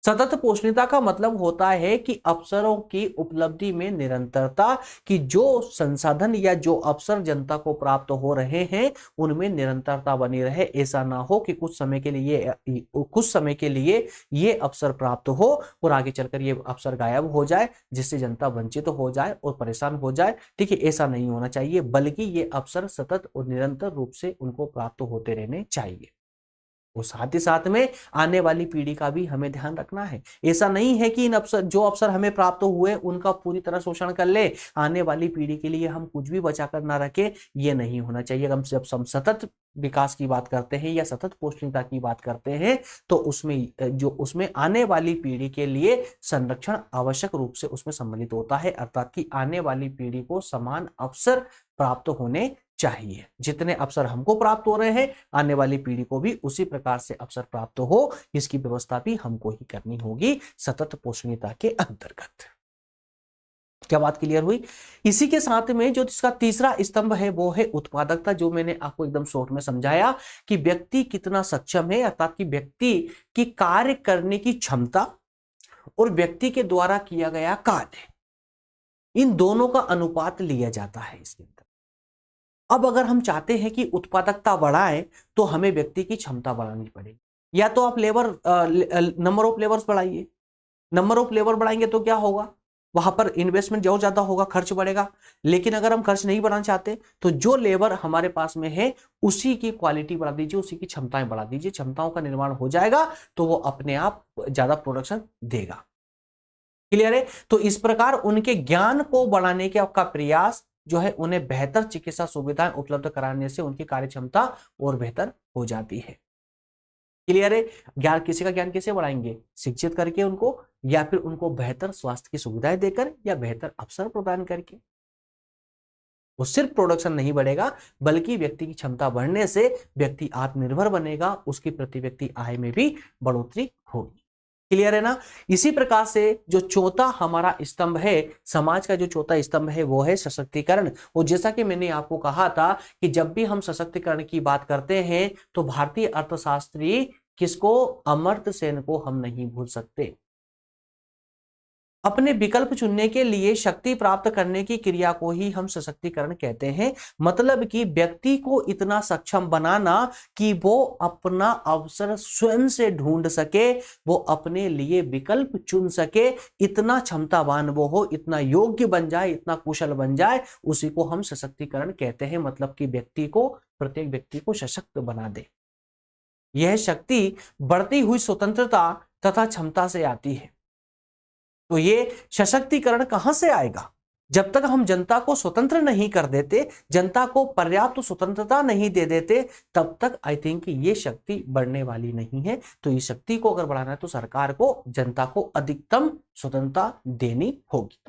[SPEAKER 1] सतत पोषणीयता का मतलब होता है कि अवसरों की उपलब्धि में निरंतरता, कि जो संसाधन या जो अवसर जनता को प्राप्त हो रहे हैं उनमें निरंतरता बनी रहे। ऐसा ना हो कि कुछ समय के लिए ये अवसर प्राप्त हो और आगे चलकर ये अवसर गायब हो जाए, जिससे जनता वंचित हो जाए और परेशान हो जाए। ठीक है, ऐसा नहीं होना चाहिए, बल्कि ये अवसर सतत और निरंतर रूप से उनको प्राप्त होते रहने चाहिए। और साथ ही साथ में आने वाली पीढ़ी का भी हमें ध्यान रखना है। ऐसा नहीं है कि इन अवसर जो अवसर हमें प्राप्त हुए उनका पूरी तरह शोषण कर ले, आने वाली पीढ़ी के लिए हम कुछ भी बचा कर ना रखे, ये नहीं होना चाहिए। हम जब हम सतत विकास की बात करते हैं या सतत पोषणीयता की बात करते हैं तो उसमें आने वाली पीढ़ी के लिए संरक्षण आवश्यक रूप से उसमें सम्मिलित होता है, अर्थात कि आने वाली पीढ़ी को समान अवसर प्राप्त होने चाहिए। जितने अवसर हमको प्राप्त हो रहे हैं आने वाली पीढ़ी को भी उसी प्रकार से अवसर प्राप्त हो, इसकी व्यवस्था भी हमको ही करनी होगी सतत पोषणीयता के अंतर्गत। क्या बात क्लियर हुई? इसी के साथ में जो इसका तीसरा स्तंभ है वो है उत्पादकता, जो मैंने आपको एकदम शॉर्ट में समझाया कि व्यक्ति कितना सक्षम है, अर्थात कि व्यक्ति की कार्य करने की क्षमता और व्यक्ति के द्वारा किया गया कार्य, इन दोनों का अनुपात लिया जाता है इसके अंदर। अब अगर हम चाहते हैं कि उत्पादकता बढ़ाए तो हमें व्यक्ति की क्षमता बढ़ानी पड़ेगी। या तो आप नंबर ऑफ लेबर्स बढ़ाइए। नंबर ऑफ लेबर बढ़ाएंगे तो क्या होगा, वहां पर इन्वेस्टमेंट जो ज्यादा होगा, खर्च बढ़ेगा। लेकिन अगर हम खर्च नहीं बढ़ाना चाहते तो जो लेबर हमारे पास में है उसी की क्वालिटी बढ़ा दीजिए, उसी की क्षमताएं बढ़ा दीजिए, क्षमताओं का निर्माण हो जाएगा तो वो अपने आप ज्यादा प्रोडक्शन देगा। क्लियर है? तो इस प्रकार उनके ज्ञान को बढ़ाने के आपका प्रयास जो है, उन्हें बेहतर चिकित्सा सुविधाएं उपलब्ध कराने से उनकी कार्य क्षमता और बेहतर हो जाती है। क्लियर है? ज्ञान, किसी का ज्ञान कैसे बढ़ाएंगे? शिक्षित करके उनको, या फिर उनको बेहतर स्वास्थ्य की सुविधाएं देकर, या बेहतर अवसर प्रदान करके। वो सिर्फ प्रोडक्शन नहीं बढ़ेगा बल्कि व्यक्ति की क्षमता बढ़ने से व्यक्ति आत्मनिर्भर बनेगा, उसकी प्रति व्यक्ति आय में भी बढ़ोतरी होगी। क्लियर है ना? इसी प्रकार से जो चौथा हमारा स्तंभ है, समाज का जो चौथा स्तंभ है वो है सशक्तिकरण। और जैसा कि मैंने आपको कहा था कि जब भी हम सशक्तिकरण की बात करते हैं तो भारतीय अर्थशास्त्री किसको, अमर्त्य सेन को हम नहीं भूल सकते। अपने विकल्प चुनने के लिए शक्ति प्राप्त करने की क्रिया को ही हम सशक्तिकरण कहते हैं। मतलब कि व्यक्ति को इतना सक्षम बनाना कि वो अपना अवसर स्वयं से ढूंढ सके, वो अपने लिए विकल्प चुन सके, इतना क्षमतावान वो हो, इतना योग्य बन जाए, इतना कुशल बन जाए, उसी को हम सशक्तिकरण कहते हैं। मतलब कि प्रत्येक व्यक्ति को सशक्त बना दे। यह शक्ति बढ़ती हुई स्वतंत्रता तथा क्षमता से आती है। तो ये सशक्तिकरण कहां से आएगा? जब तक हम जनता को स्वतंत्र नहीं कर देते, जनता को पर्याप्त स्वतंत्रता नहीं दे देते, तब तक आई थिंक ये शक्ति बढ़ने वाली नहीं है। तो इस शक्ति को अगर बढ़ाना है तो सरकार को जनता को अधिकतम स्वतंत्रता देनी होगी।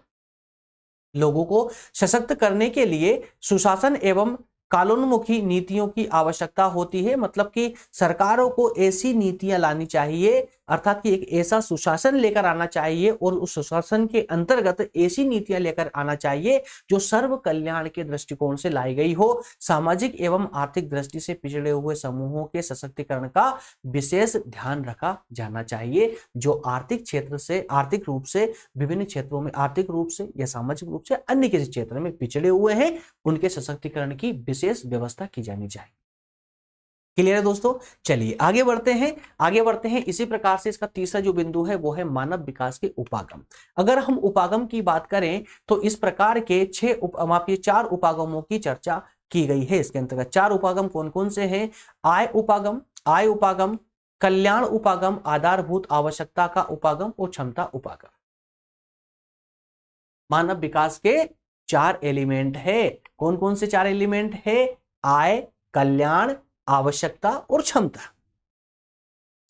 [SPEAKER 1] लोगों को सशक्त करने के लिए सुशासन एवं कानूनमुखी नीतियों की आवश्यकता होती है। मतलब कि सरकारों को ऐसी नीतियां लानी चाहिए, अर्थात कि एक ऐसा सुशासन लेकर आना चाहिए और उस सुशासन के अंतर्गत ऐसी नीतियां लेकर आना चाहिए जो सर्व कल्याण के दृष्टिकोण से लाई गई हो। सामाजिक एवं आर्थिक दृष्टि से पिछड़े हुए समूहों के सशक्तिकरण का विशेष ध्यान रखा जाना चाहिए। जो आर्थिक रूप से विभिन्न क्षेत्रों में आर्थिक रूप से या सामाजिक रूप से अन्य किसी क्षेत्र में पिछड़े हुए हैं, उनके सशक्तिकरण की विशेष व्यवस्था की जानी चाहिए। क्लियर है दोस्तों? चलिए आगे बढ़ते हैं। इसी प्रकार से इसका तीसरा जो बिंदु है वो है मानव विकास के उपागम। अगर हम उपागम की बात करें तो इस प्रकार के 4 उपागमों की चर्चा की गई है। इसके अंतर्गत 4 उपागम कौन कौन से हैं? आय उपागम, कल्याण उपागम, आधारभूत आवश्यकता का उपागम और क्षमता उपागम। मानव विकास के 4 एलिमेंट है। कौन कौन से 4 एलिमेंट है? आय, कल्याण, आवश्यकता और क्षमता।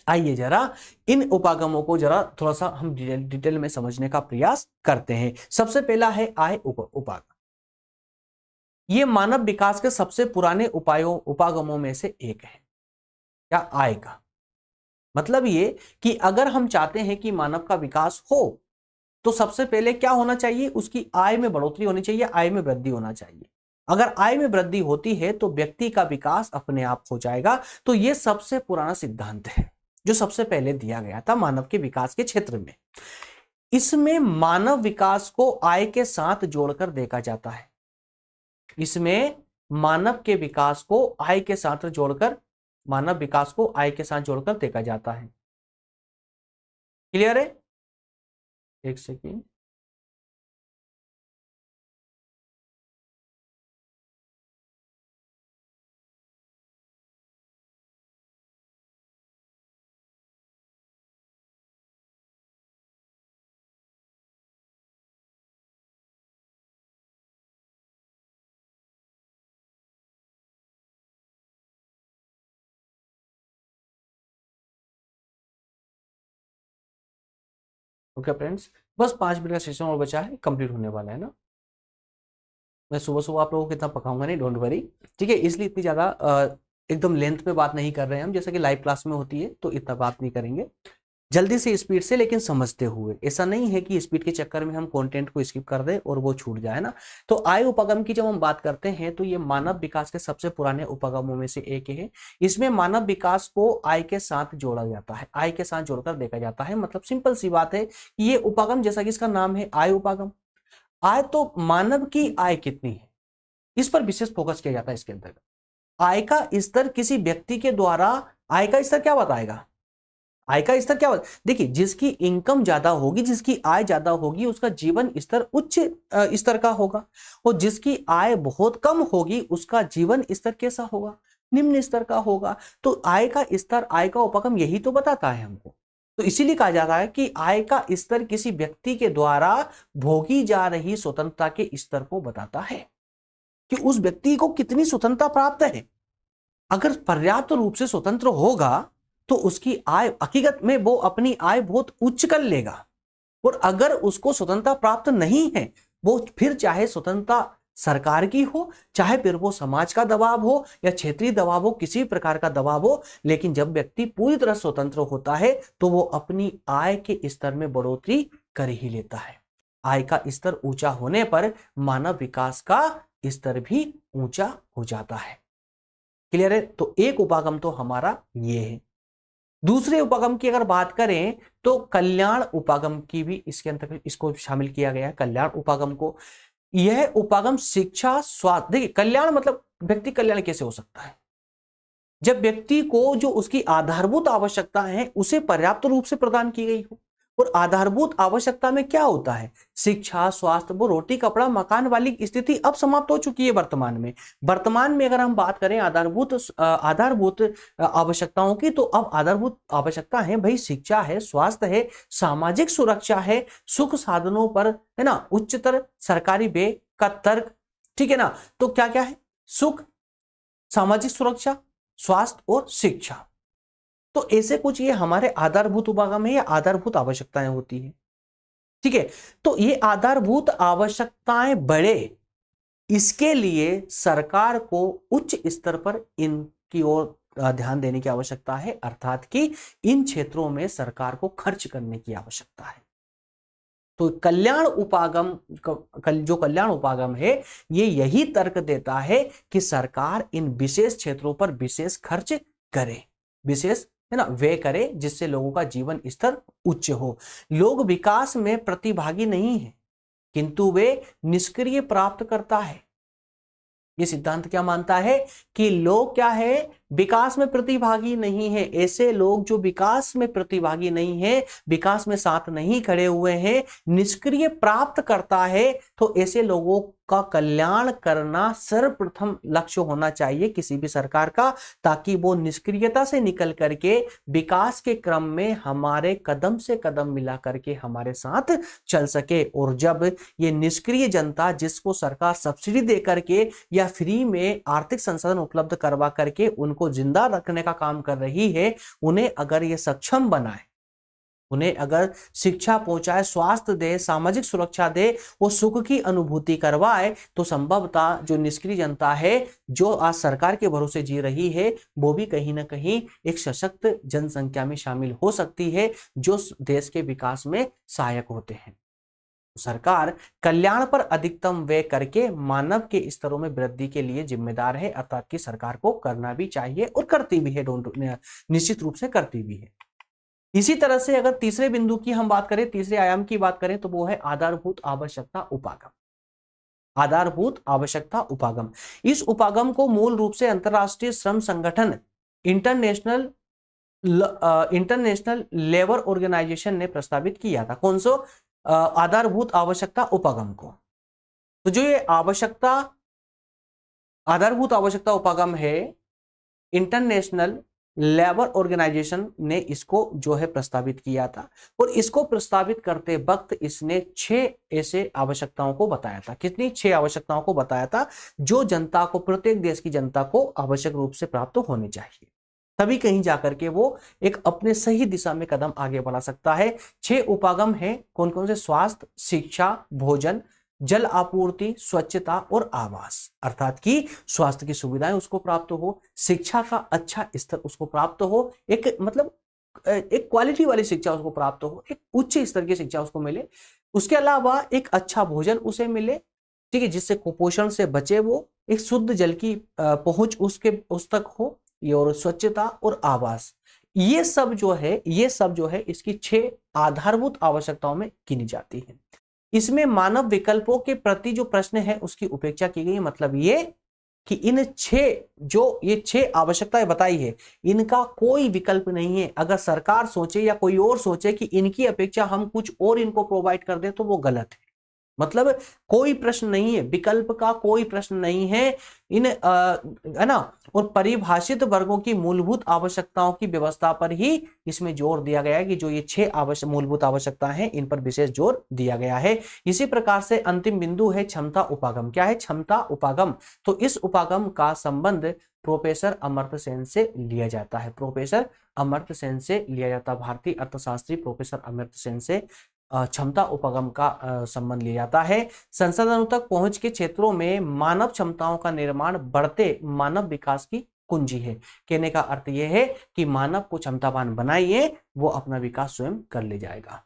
[SPEAKER 1] आइए जरा इन उपागमों को जरा थोड़ा सा हम डिटेल में समझने का प्रयास करते हैं। सबसे पहला है आय उपागम। यह मानव विकास के सबसे पुराने उपागमों में से एक है। क्या? आय का मतलब ये कि अगर हम चाहते हैं कि मानव का विकास हो तो सबसे पहले क्या होना चाहिए? उसकी आय में बढ़ोतरी होनी चाहिए, आय में वृद्धि होना चाहिए। अगर आय में वृद्धि होती है तो व्यक्ति का विकास अपने आप हो जाएगा। तो यह सबसे पुराना सिद्धांत है जो सबसे पहले दिया गया था मानव के विकास के क्षेत्र में। इसमें मानव विकास को आय के साथ जोड़कर देखा जाता है। इसमें मानव के विकास को आय के साथ जोड़कर मानव विकास को आय के साथ जोड़कर देखा जाता है। क्लियर है? एक सेकेंड। ओके फ्रेंड्स, बस 5 मिनट का सेशन और बचा है, कंप्लीट होने वाला है ना। मैं सुबह सुबह आप लोगों को कितना पकाऊंगा नहीं, डोंट वरी। ठीक है, इसलिए इतनी ज्यादा एकदम लेंथ पे बात नहीं कर रहे हैं हम, जैसे कि लाइव क्लास में होती है तो इतना बात नहीं करेंगे। जल्दी से स्पीड से लेकिन समझते हुए, ऐसा नहीं है कि स्पीड के चक्कर में हम कंटेंट को स्किप कर दें और वो छूट जाए ना। तो आय उपागम की जब हम बात करते हैं तो ये मानव विकास के सबसे पुराने उपागमों में से एक है। इसमें मानव विकास को आय के साथ जोड़ा जाता है, आय के साथ जोड़कर देखा जाता है। मतलब सिंपल सी बात है कि ये उपागम, जैसा कि इसका नाम है आय उपागम, आय तो मानव की आय कितनी है इस पर विशेष फोकस किया जाता है इसके अंतर्गत। आय का स्तर किसी व्यक्ति के द्वारा, आय का स्तर क्या बताएगा, आय का स्तर क्या देखिए, जिसकी इनकम ज्यादा होगी, जिसकी आय ज्यादा होगी, उसका जीवन स्तर उच्च स्तर का होगा, और जिसकी आय बहुत कम होगी उसका जीवन स्तर कैसा होगा, निम्न स्तर का होगा। तो आय का स्तर, आय का उपागम यही तो बताता है हमको। तो इसीलिए कहा जाता है कि आय का स्तर किसी व्यक्ति के द्वारा भोगी जा रही स्वतंत्रता के स्तर को बताता है कि उस व्यक्ति को कितनी स्वतंत्रता प्राप्त है। अगर पर्याप्त रूप से स्वतंत्र होगा तो उसकी आय, हकीकत में वो अपनी आय बहुत उच्च कर लेगा। और अगर उसको स्वतंत्रता प्राप्त नहीं है, वो फिर चाहे स्वतंत्रता सरकार की हो, चाहे फिर वो समाज का दबाव हो या क्षेत्रीय दबाव हो, किसी प्रकार का दबाव हो, लेकिन जब व्यक्ति पूरी तरह स्वतंत्र होता है तो वो अपनी आय के स्तर में बढ़ोतरी कर ही लेता है। आय का स्तर ऊंचा होने पर मानव विकास का स्तर भी ऊंचा हो जाता है। क्लियर है? तो एक उपागम तो हमारा ये है। दूसरे उपागम की अगर बात करें तो कल्याण उपागम की भी इसके अंतर्गत इसको शामिल किया गया है, कल्याण उपागम को। यह उपागम शिक्षा, स्वास्थ्य, देखिए कल्याण मतलब व्यक्ति कल्याण कैसे हो सकता है, जब व्यक्ति को जो उसकी आधारभूत आवश्यकता है उसे पर्याप्त रूप से प्रदान की गई हो। और आधारभूत आवश्यकता में क्या होता है, शिक्षा, स्वास्थ्य, वो रोटी कपड़ा मकान वाली स्थिति अब समाप्त हो चुकी है वर्तमान में। वर्तमान में अगर हम बात करें आधारभूत आवश्यकताओं की, तो अब आधारभूत आवश्यकता है भाई शिक्षा है, स्वास्थ्य है, सामाजिक सुरक्षा है, सुख साधनों पर है ना उच्चतर सरकारी व्यय का तर्क। ठीक है ना, तो क्या क्या है, सुख, सामाजिक सुरक्षा, स्वास्थ्य और शिक्षा। तो ऐसे कुछ ये हमारे आधारभूत उपागम है या आधारभूत आवश्यकताएं होती है। ठीक है, तो ये आधारभूत आवश्यकताएं बढ़े, इसके लिए सरकार को उच्च स्तर पर इनकी ओर ध्यान देने की आवश्यकता है, अर्थात कि इन क्षेत्रों में सरकार को खर्च करने की आवश्यकता है। तो कल्याण उपागम, जो कल्याण उपागम है, ये यही तर्क देता है कि सरकार इन विशेष क्षेत्रों पर विशेष खर्च करे, विशेष है ना व्यय करे, जिससे लोगों का जीवन स्तर उच्च हो। लोग विकास में प्रतिभागी नहीं है किंतु वे निष्क्रिय प्राप्त करता है। ये सिद्धांत क्या मानता है कि लोग क्या है, विकास में प्रतिभागी नहीं है। ऐसे लोग जो विकास में प्रतिभागी नहीं है, विकास में साथ नहीं खड़े हुए हैं, निष्क्रिय प्राप्त करता है, तो ऐसे लोगों का कल्याण करना सर्वप्रथम लक्ष्य होना चाहिए किसी भी सरकार का, ताकि वो निष्क्रियता से निकल करके विकास के क्रम में हमारे कदम से कदम मिला करके हमारे साथ चल सके। और जब ये निष्क्रिय जनता, जिसको सरकार सब्सिडी दे करके या फ्री में आर्थिक संसाधन उपलब्ध करवा करके उनको जिंदा रखने का काम कर रही है, उन्हें अगर ये सक्षम बनाए, उन्हें अगर शिक्षा पहुंचाए, स्वास्थ्य दे, सामाजिक सुरक्षा दे, वो सुख की अनुभूति करवाए, तो संभवतः जो निष्क्रिय जनता है, जो आज सरकार के भरोसे जी रही है, वो भी कहीं ना कहीं एक सशक्त जनसंख्या में शामिल हो सकती है, जो देश के विकास में सहायक होते हैं। सरकार कल्याण पर अधिकतम व्यय करके मानव के स्तरों में वृद्धि के लिए जिम्मेदार है, अर्थात कि सरकार को करना भी चाहिए और करती भी है, निश्चित रूप से करती भी है। इसी तरह से अगर तीसरे बिंदु की हम बात करें, तीसरे आयाम की बात करें, तो वो है आधारभूत आवश्यकता उपागम। आधारभूत आवश्यकता उपागम, इस उपागम को मूल रूप से अंतरराष्ट्रीय श्रम संगठन इंटरनेशनल लेबर ऑर्गेनाइजेशन ने प्रस्तावित किया था। कौन सो आधारभूत आवश्यकता उपागम को। तो जो ये आधारभूत आवश्यकता उपागम है, इंटरनेशनल लेबर ऑर्गेनाइजेशन ने इसको जो है प्रस्तावित किया था, और इसको प्रस्तावित करते वक्त इसने 6 ऐसे आवश्यकताओं को बताया था। कितनी? 6 आवश्यकताओं को बताया था, जो जनता को, प्रत्येक देश की जनता को आवश्यक रूप से प्राप्त होनी चाहिए, तभी कहीं जाकर के वो एक अपने सही दिशा में कदम आगे बढ़ा सकता है। 6 उपागम है, कौन कौन से? स्वास्थ्य, शिक्षा, भोजन, जल आपूर्ति, स्वच्छता और आवास। अर्थात कि स्वास्थ्य की सुविधाएं उसको प्राप्त हो, शिक्षा का अच्छा स्तर उसको प्राप्त हो, एक मतलब एक क्वालिटी वाली शिक्षा उसको प्राप्त हो, एक उच्च स्तर की शिक्षा उसको मिले। उसके अलावा एक अच्छा भोजन उसे मिले, ठीक है, जिससे कुपोषण से बचे वो, एक शुद्ध जल की पहुंच उस तक हो, और स्वच्छता और आवास। ये सब जो है इसकी 6 आधारभूत आवश्यकताओं में गिनी जाती है। इसमें मानव विकल्पों के प्रति जो प्रश्न है उसकी उपेक्षा की गई है। मतलब ये कि इन 6 आवश्यकताएं बताई है, इनका कोई विकल्प नहीं है। अगर सरकार सोचे या कोई और सोचे कि इनकी अपेक्षा हम कुछ और इनको प्रोवाइड कर दें, तो वो गलत है। मतलब कोई प्रश्न नहीं है, विकल्प का कोई प्रश्न नहीं है। है ना, और परिभाषित वर्गों की मूलभूत आवश्यकताओं की व्यवस्था पर ही इसमें जोर दिया गया है, कि जो ये 6 मूलभूत आवश्यकता है, इन पर विशेष जोर दिया गया है। इसी प्रकार से अंतिम बिंदु है क्षमता उपागम। क्या है? क्षमता उपागम। तो इस उपागम का संबंध प्रोफेसर अमर्त्य सेन से लिया जाता है। प्रोफेसर अमर्त्य सेन से लिया जाता, भारतीय अर्थशास्त्री प्रोफेसर अमर्त्य सेन से क्षमता उपागम का संबंध लिया जाता है। संसाधनों तक पहुंच के क्षेत्रों में मानव क्षमताओं का निर्माण बढ़ते मानव विकास की कुंजी है। कहने का अर्थ यह है कि मानव को क्षमतावान बनाइए, वो अपना विकास स्वयं कर ले जाएगा।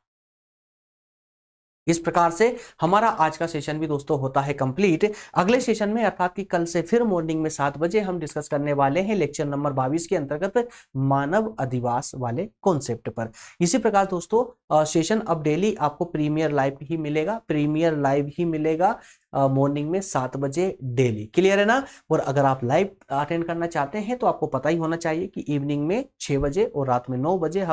[SPEAKER 1] इस प्रकार से हमारा आज का सेशन भी दोस्तों होता है कंप्लीट। अगले सेशन में, अर्थात कि कल से फिर मॉर्निंग में 7 बजे हम डिस्कस करने वाले हैं लेक्चर नंबर 22 के अंतर्गत मानव अधिवास वाले कॉन्सेप्ट पर। इसी प्रकार दोस्तों सेशन अब डेली आपको प्रीमियर लाइव ही मिलेगा, मॉर्निंग में 7 बजे डेली। क्लियर है ना? और अगर आप लाइव अटेंड करना चाहते हैं तो आपको पता ही होना चाहिए कि इवनिंग में 6 बजे और रात में 9 बजे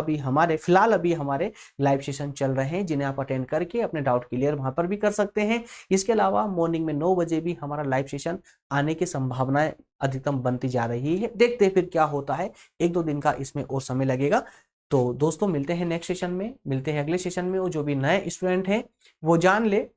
[SPEAKER 1] फिलहाल हमारे लाइव सेशन चल रहे हैं, जिन्हें आप अटेंड करके अपने डाउट क्लियर वहां पर भी कर सकते हैं। इसके अलावा मॉर्निंग में 9 बजे भी हमारा लाइव सेशन आने की संभावनाएं अधिकतम बनती जा रही है। देखते हैं फिर क्या होता है, 1-2 दिन का इसमें और समय लगेगा। तो दोस्तों मिलते हैं नेक्स्ट सेशन में, मिलते हैं अगले सेशन में। और जो भी नए स्टूडेंट हैं वो जान ले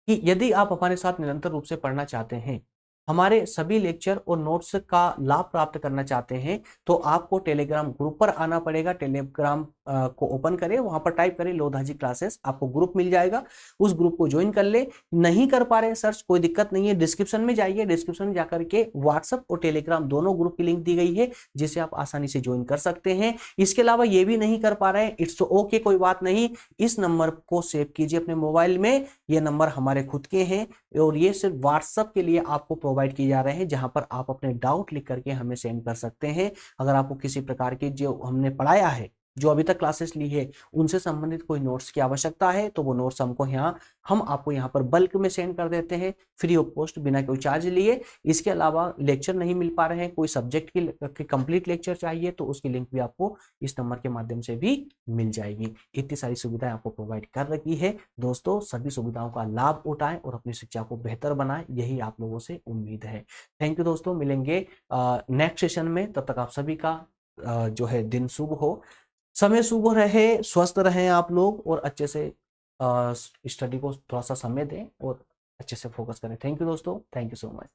[SPEAKER 1] कि यदि आप हमारे साथ निरंतर रूप से पढ़ना चाहते हैं, हमारे सभी लेक्चर और नोट्स का लाभ प्राप्त करना चाहते हैं, तो आपको टेलीग्राम ग्रुप पर आना पड़ेगा। टेलीग्राम को ओपन करें, वहां पर टाइप करें लोधाजी क्लासेस, आपको ग्रुप मिल जाएगा। उस ग्रुप को ज्वाइन कर ले। नहीं कर पा रहे सर्च, कोई दिक्कत नहीं है, डिस्क्रिप्शन में जाइए, डिस्क्रिप्शन में जाकर के व्हाट्सएप और टेलीग्राम दोनों ग्रुप की लिंक दी गई है, जिसे आप आसानी से ज्वाइन कर सकते हैं। इसके अलावा ये भी नहीं कर पा रहे हैं, इट्स ओके, कोई बात नहीं। इस नंबर को सेव कीजिए अपने मोबाइल में, ये नंबर हमारे खुद के हैं और ये सिर्फ व्हाट्सएप के लिए आपको प्रोवाइड किए जा रहे हैं, जहां पर आप अपने डाउट लिख करके हमें सेंड कर सकते हैं। अगर आपको किसी प्रकार की जो हमने पढ़ाया है, जो अभी तक क्लासेस ली है, उनसे संबंधित कोई नोट्स की आवश्यकता है, तो वो नोट्स हम आपको यहाँ पर बल्क में सेंड कर देते हैं, फ्री ऑफ कॉस्ट, बिना कोई चार्ज लिए। इसके अलावा लेक्चर नहीं मिल पा रहे हैं, कोई सब्जेक्ट की कंप्लीट लेक्चर चाहिए, तो उसकी लिंक भी आपको इस नंबर के माध्यम से भी मिल जाएगी। इतनी सारी सुविधाएं आपको प्रोवाइड कर रखी है। दोस्तों सभी सुविधाओं का लाभ उठाएं और अपनी शिक्षा को बेहतर बनाएं, यही आप लोगों से उम्मीद है। थैंक यू दोस्तों, मिलेंगे नेक्स्ट सेशन में। तब तक आप सभी का जो है दिन शुभ हो, समय शुभ रहे, स्वस्थ रहें आप लोग, और अच्छे से स्टडी को थोड़ा सा समय दें और अच्छे से फोकस करें। थैंक यू दोस्तों, थैंक यू सो मच।